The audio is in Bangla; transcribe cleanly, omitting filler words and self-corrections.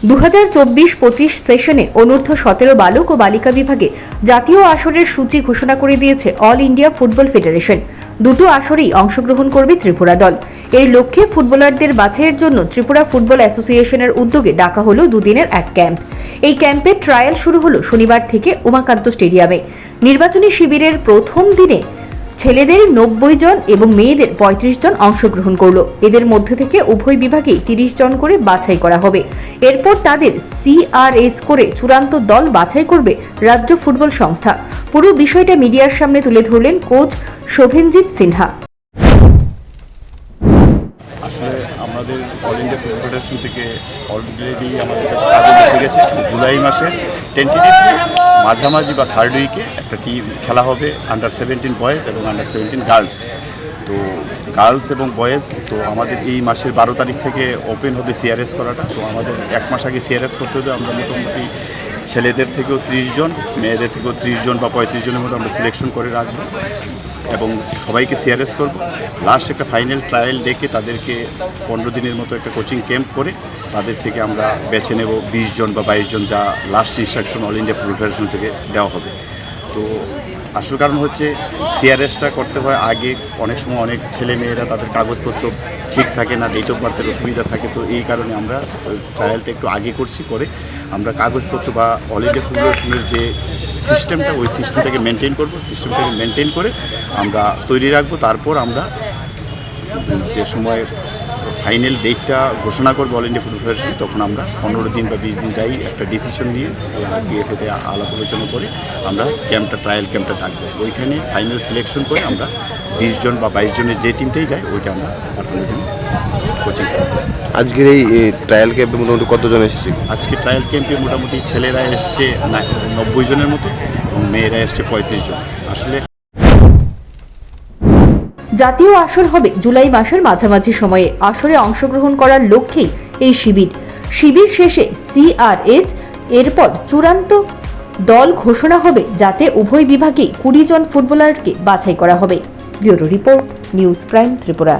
2024-25 সেশনে অনূর্ধ্ব 17 বালক ও বালিকা বিভাগে জাতীয় আসরের সূচি ঘোষণা করে দিয়েছে অল ইন্ডিয়া ফুটবল ফেডারেশন। দুটো আসরেই অংশগ্রহণ করবে ত্রিপুরা দল। এর লক্ষ্যে ফুটবলারদের বাছাইয়ের জন্য ত্রিপুরা ফুটবল অ্যাসোসিয়েশনের উদ্যোগে ডাকা হলো দুদিনের এক ক্যাম্প। এই ক্যাম্পের ট্রায়াল শুরু হলো শনিবার থেকে উমাকান্ত স্টেডিয়ামে। নির্বাচনী শিবিরের প্রথম দিনে ছেলেদের 90 জন এবং মেয়েদের 35 জন অংশগ্রহণ করলো। এদের মধ্যে থেকে উভয় বিভাগেই 30 জন করে বাছাই করা হবে। এরপর তাদের CRS করে চূড়ান্ত দল বাছাই করবে রাজ্য ফুটবল সংস্থা। পুরো বিষয়টা মিডিয়ার সামনে তুলে ধরলেন কোচ শোভেনজিৎ সিনহা। আসলে আমাদের অল ইন্ডিয়া ফুটবল ফেডারেশন থেকে অলরেডি আমাদের কাছে কাগজ এসে গেছে। জুলাই মাসে টেন্টেটিভলি মাঝামাঝি বা থার্ড উইকে একটা টিম খেলা হবে আন্ডার 17 বয়েজ এবং আন্ডার 17 গার্লস। তো গার্লস এবং বয়েজ তো আমাদের এই মাসের 12 তারিখ থেকে ওপেন হবে CRS করাটা। তো আমাদের এক মাস আগে CRS করতে হবে। আমরা মোটামুটি ছেলেদের থেকেও 30 জন, মেয়েদের থেকেও 30 জন বা 35 জনের মতো আমরা সিলেকশন করে রাখবো এবং সবাইকে CRS করব। লাস্ট একটা ফাইনাল ট্রায়াল ডেকে তাদেরকে 15 দিনের মতো একটা কোচিং ক্যাম্প করে তাদের থেকে আমরা বেছে নেব 20 জন বা 22 জন, যা last instruction all India football federation থেকে দেওয়া হবে। তো আসল কারণ হচ্ছে CRSটা করতে হয় আগে। অনেক সময় অনেক ছেলে মেয়েরা তাদের কাগজপত্র ঠিক থাকে না, ডেট অফ বার্থের অসুবিধা থাকে। তো এই কারণে আমরা ট্রায়ালটা একটু আগে করছি, করে আমরা কাগজপত্র বা অল ইন্ডিয়া ফুটবল ফেডারেশনের যে সিস্টেমটা ওই সিস্টেমটাকে মেনটেন করব। সিস্টেমটাকে মেনটেন করে আমরা তৈরি রাখবো। তারপর আমরা যে সময় ফাইনাল ডেটটা ঘোষণা করবো অল ইন্ডিয়া ফুটবল ফেডারেশন, তখন আমরা 15 দিন বা 20 দিন যাই একটা ডিসিশন নিয়ে DFA-তে আলাপ আলোচনা করে আমরা ট্রায়াল ক্যাম্পটা ডাকবো। ওইখানে ফাইনাল সিলেকশন করে আমরা 20 জন বা 22 জনের যে টিমটাই যায় ওইটা আমরা 15 দিন কোচিং করবো। আজকের এই ট্রায়াল ক্যাম্পে মোটামুটি কতজন এসেছে? আজকে ট্রায়াল ক্যাম্পে মোটামুটি ছেলেরা এসছে 90 জনের মতো এবং মেয়েরা এসছে 35 জন। আসলে জাতীয় আসর হবে জুলাই মাসের মাঝামাঝি সময়ে। আসরে অংশগ্রহণ করার লক্ষ্যেই এই শিবির শেষে CRS, এরপর চূড়ান্ত দল ঘোষণা হবে, যাতে উভয় বিভাগেই 20 জন ফুটবলারকে বাছাই করা হবে। Bureau report, news prime Tripura.